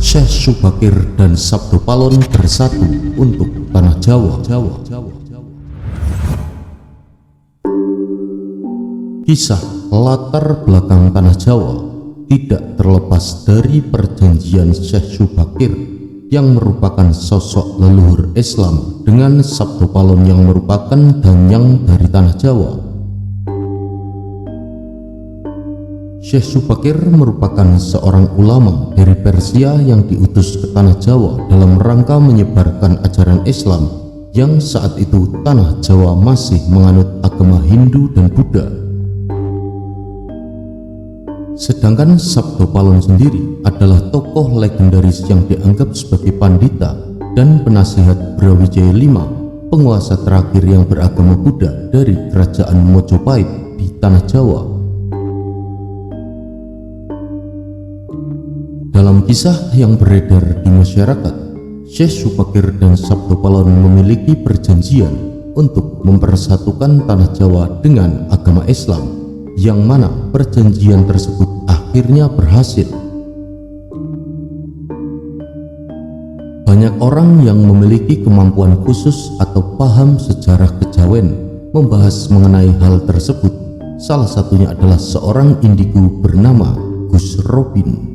Syekh Subakir dan Sabdo Palon bersatu untuk tanah Jawa. Kisah latar belakang tanah Jawa tidak terlepas dari perjanjian Syekh Subakir yang merupakan sosok leluhur Islam dengan Sabdo Palon yang merupakan danyang dari tanah Jawa. Syekh Subakir merupakan seorang ulama dari Persia yang diutus ke tanah Jawa dalam rangka menyebarkan ajaran Islam yang saat itu tanah Jawa masih menganut agama Hindu dan Buddha. Sedangkan Sabdo Palon sendiri adalah tokoh legendaris yang dianggap sebagai pandita dan penasihat Brawijaya V, penguasa terakhir yang beragama Buddha dari kerajaan Mojopahit di tanah Jawa. Dalam kisah yang beredar di masyarakat, Syekh Subakir dan Sabdo Palon memiliki perjanjian untuk mempersatukan tanah Jawa dengan agama Islam, yang mana perjanjian tersebut akhirnya berhasil. Banyak orang yang memiliki kemampuan khusus atau paham sejarah kejawen membahas mengenai hal tersebut. Salah satunya adalah seorang indigo bernama Gus Robin.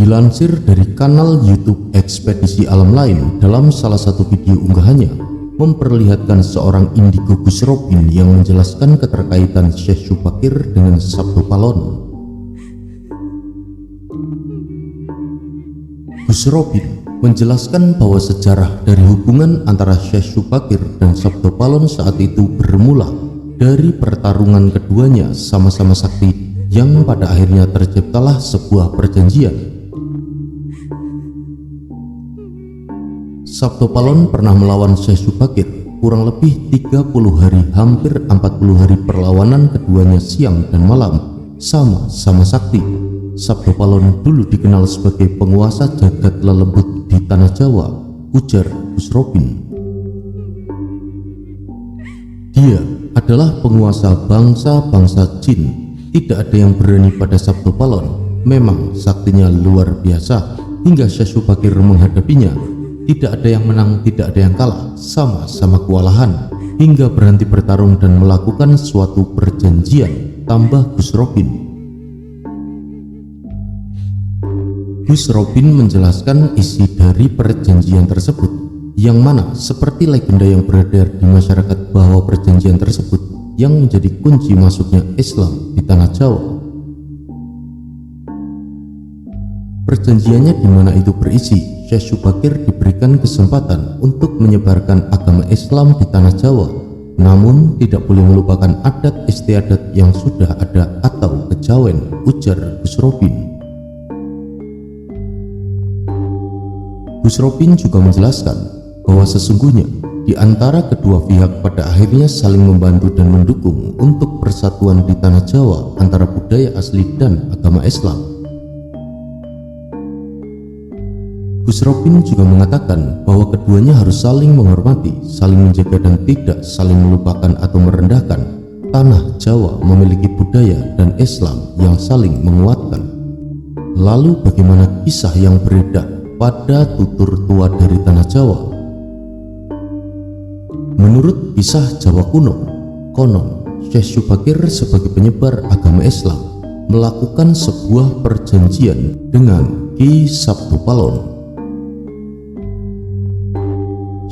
Dilansir dari kanal YouTube Ekspedisi Alam Lain, dalam salah satu video unggahannya memperlihatkan seorang indigo Gus Robin yang menjelaskan keterkaitan Syekh Subakir dengan Sabdo Palon. Gus Robin menjelaskan bahwa sejarah dari hubungan antara Syekh Subakir dan Sabdo Palon saat itu bermula dari pertarungan keduanya sama-sama sakti yang pada akhirnya terciptalah sebuah perjanjian. Sabdo Palon pernah melawan Syekh Subakir kurang lebih 30 hari, hampir 40 hari perlawanan keduanya siang dan malam, sama-sama sakti. Sabdo Palon dulu dikenal sebagai penguasa jagat lelembut di tanah Jawa, ujar Gus Robin. Dia adalah penguasa bangsa-bangsa jin. Tidak ada yang berani pada Sabdo Palon. Memang saktinya luar biasa hingga Syekh Subakir menghadapinya. Tidak ada yang menang, tidak ada yang kalah, sama-sama kewalahan hingga berhenti bertarung dan melakukan suatu perjanjian, tambah Gus Robin. Gus Robin menjelaskan isi dari perjanjian tersebut, yang mana seperti legenda yang beredar di masyarakat bahwa perjanjian tersebut yang menjadi kunci masuknya Islam di tanah Jawa. Perjanjiannya di mana itu berisi Syekh Subakir diberikan kesempatan untuk menyebarkan agama Islam di tanah Jawa, namun tidak boleh melupakan adat istiadat yang sudah ada atau kejawen, ujar Gus Robin. Gus Robin juga menjelaskan bahwa sesungguhnya di antara kedua pihak pada akhirnya saling membantu dan mendukung untuk persatuan di tanah Jawa antara budaya asli dan agama Islam. Gus Robin juga mengatakan bahwa keduanya harus saling menghormati, saling menjaga dan tidak saling melupakan atau merendahkan. Tanah Jawa memiliki budaya dan Islam yang saling menguatkan. Lalu bagaimana kisah yang beredar pada tutur tua dari tanah Jawa? Menurut kisah Jawa kuno, konon Syekh Subakir sebagai penyebar agama Islam melakukan sebuah perjanjian dengan Ki Sabdo Palon.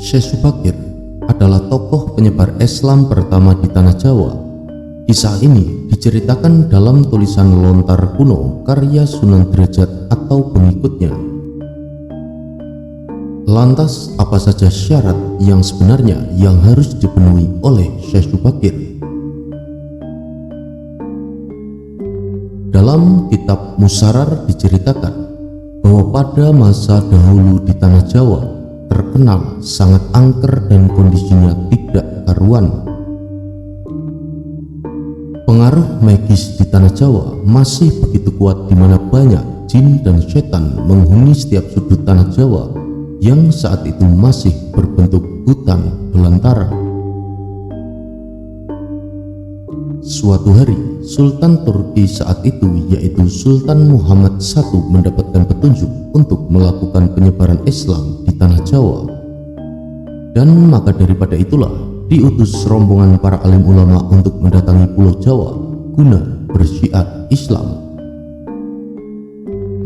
Syekh Subakir adalah tokoh penyebar Islam pertama di tanah Jawa. Kisah ini diceritakan dalam tulisan lontar kuno karya Sunan Derajat atau pengikutnya. Lantas apa saja syarat yang sebenarnya yang harus dipenuhi oleh Syekh Subakir? Dalam kitab Musarar diceritakan bahwa pada masa dahulu di tanah Jawa terkenal sangat angker dan kondisinya tidak karuan. Pengaruh magis di tanah Jawa masih begitu kuat, di mana banyak jin dan setan menghuni setiap sudut tanah Jawa yang saat itu masih berbentuk hutan belantara. Suatu hari, Sultan Turki saat itu yaitu Sultan Muhammad I mendapatkan petunjuk untuk melakukan penyebaran Islam di tanah Jawa. Dan maka daripada itulah diutus rombongan para alim ulama untuk mendatangi Pulau Jawa guna bersyiar Islam.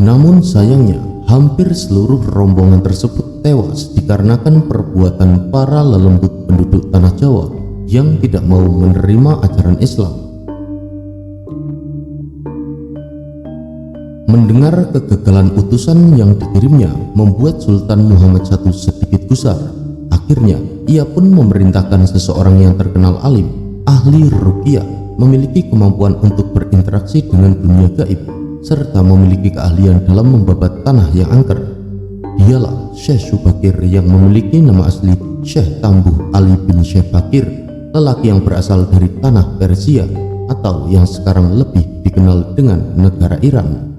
Namun sayangnya hampir seluruh rombongan tersebut tewas dikarenakan perbuatan para lelembut penduduk tanah Jawa yang tidak mau menerima ajaran Islam. Mendengar kegagalan utusan yang dikirimnya membuat Sultan Muhammad I sedikit gusar. Akhirnya ia pun memerintahkan seseorang yang terkenal alim, ahli ruqyah, memiliki kemampuan untuk berinteraksi dengan dunia gaib, serta memiliki keahlian dalam membabat tanah yang angker. Dialah Syekh Syubakir yang memiliki nama asli Syekh Tambuh Ali bin Syekh Bakir, lelaki yang berasal dari tanah Persia atau yang sekarang lebih dikenal dengan negara Iran.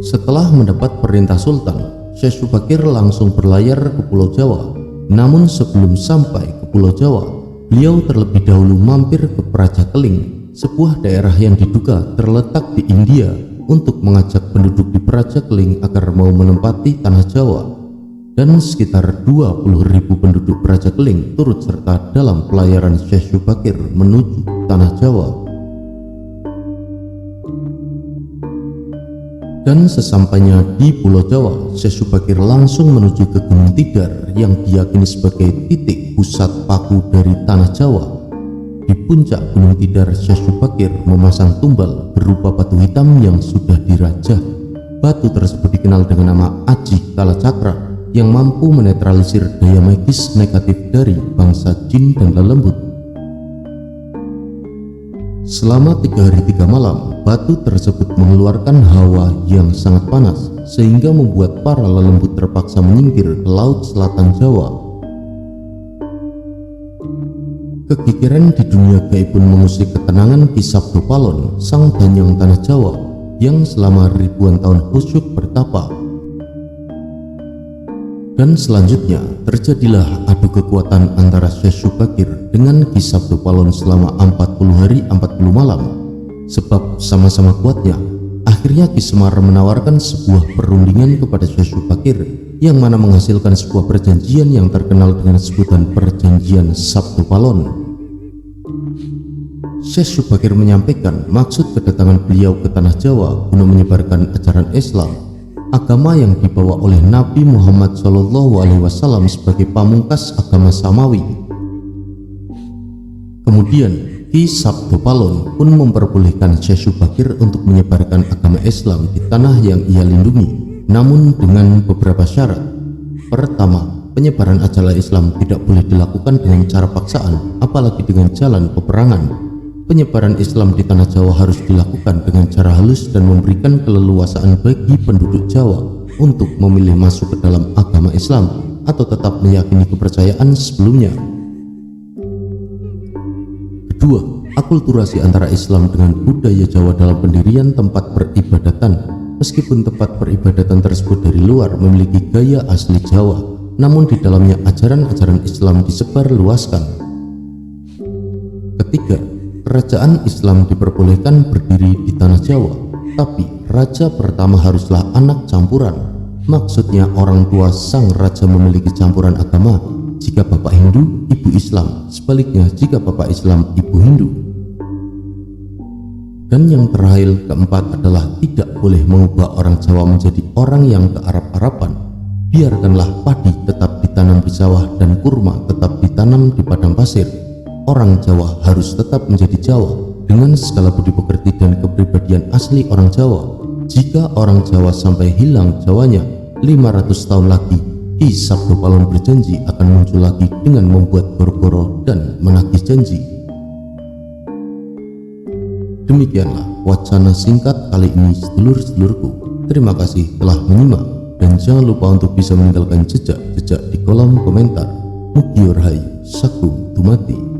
Setelah mendapat perintah Sultan, Syekh Syubakir langsung berlayar ke Pulau Jawa. Namun sebelum sampai ke Pulau Jawa, beliau terlebih dahulu mampir ke Praja Keling, sebuah daerah yang diduga terletak di India, untuk mengajak penduduk di Praja Keling agar mau menempati tanah Jawa. Dan sekitar 20.000 penduduk Praja Keling turut serta dalam pelayaran Syekh Syubakir menuju tanah Jawa. Dan sesampainya di Pulau Jawa, Syekh Syubakir langsung menuju ke Gunung Tidar yang diyakini sebagai titik pusat paku dari tanah Jawa. Di puncak Gunung Tidar, Syekh Syubakir memasang tumbal berupa batu hitam yang sudah dirajah. Batu tersebut dikenal dengan nama Aji Kalacakra yang mampu menetralisir daya magis negatif dari bangsa jin dan lelembut. Selama 3 hari 3 malam, batu tersebut mengeluarkan hawa yang sangat panas sehingga membuat para lelembut terpaksa menyingkir ke laut selatan Jawa. Kegigiran di dunia gaib pun mengusik ketenangan Ki Sabdo Palon, sang danyang tanah Jawa yang selama ribuan tahun khusyuk bertapa. Dan selanjutnya terjadilah adu kekuatan antara Syekh Syubakir dengan Ki Sabdo Palon selama 40 hari 40 malam. Sebab sama-sama kuatnya, akhirnya Ki Semar menawarkan sebuah perundingan kepada Syekh Syubakir yang mana menghasilkan sebuah perjanjian yang terkenal dengan sebutan Perjanjian Sabdo Palon. Syekh Syubakir menyampaikan maksud kedatangan beliau ke tanah Jawa guna menyebarkan ajaran Islam, agama yang dibawa oleh Nabi Muhammad SAW sebagai pamungkas agama Samawi. Kemudian Ki Sabdo Palon pun memperbolehkan Syekh Syubakir untuk menyebarkan agama Islam di tanah yang ia lindungi, namun dengan beberapa syarat. Pertama, penyebaran ajaran Islam tidak boleh dilakukan dengan cara paksaan, apalagi dengan jalan peperangan. Penyebaran Islam di tanah Jawa harus dilakukan dengan cara halus dan memberikan keleluasaan bagi penduduk Jawa untuk memilih masuk ke dalam agama Islam atau tetap meyakini kepercayaan sebelumnya. Kedua, akulturasi antara Islam dengan budaya Jawa dalam pendirian tempat peribadatan. Meskipun tempat peribadatan tersebut dari luar memiliki gaya asli Jawa, namun di dalamnya ajaran-ajaran Islam disebar luaskan. Ketiga, kerajaan Islam diperbolehkan berdiri di tanah Jawa, tapi raja pertama haruslah anak campuran. Maksudnya orang tua sang raja memiliki campuran agama, jika bapak Hindu, ibu Islam, sebaliknya jika bapak Islam, ibu Hindu. Dan yang terakhir, keempat adalah tidak boleh mengubah orang Jawa menjadi orang yang kearab-araban. Biarkanlah padi tetap ditanam di sawah dan kurma tetap ditanam di padang pasir. Orang Jawa harus tetap menjadi Jawa dengan segala budi pekerti dan kepribadian asli orang Jawa. Jika orang Jawa sampai hilang Jawanya, 500 tahun lagi Ki Sabdo Palon berjanji akan muncul lagi dengan membuat goro-goro dan menagih janji. Demikianlah wacana singkat kali ini, sedulur-sedulurku. Terima kasih telah menyimak dan jangan lupa untuk bisa meninggalkan jejak-jejak di kolom komentar. Mugi rahayu, sakum dumadi.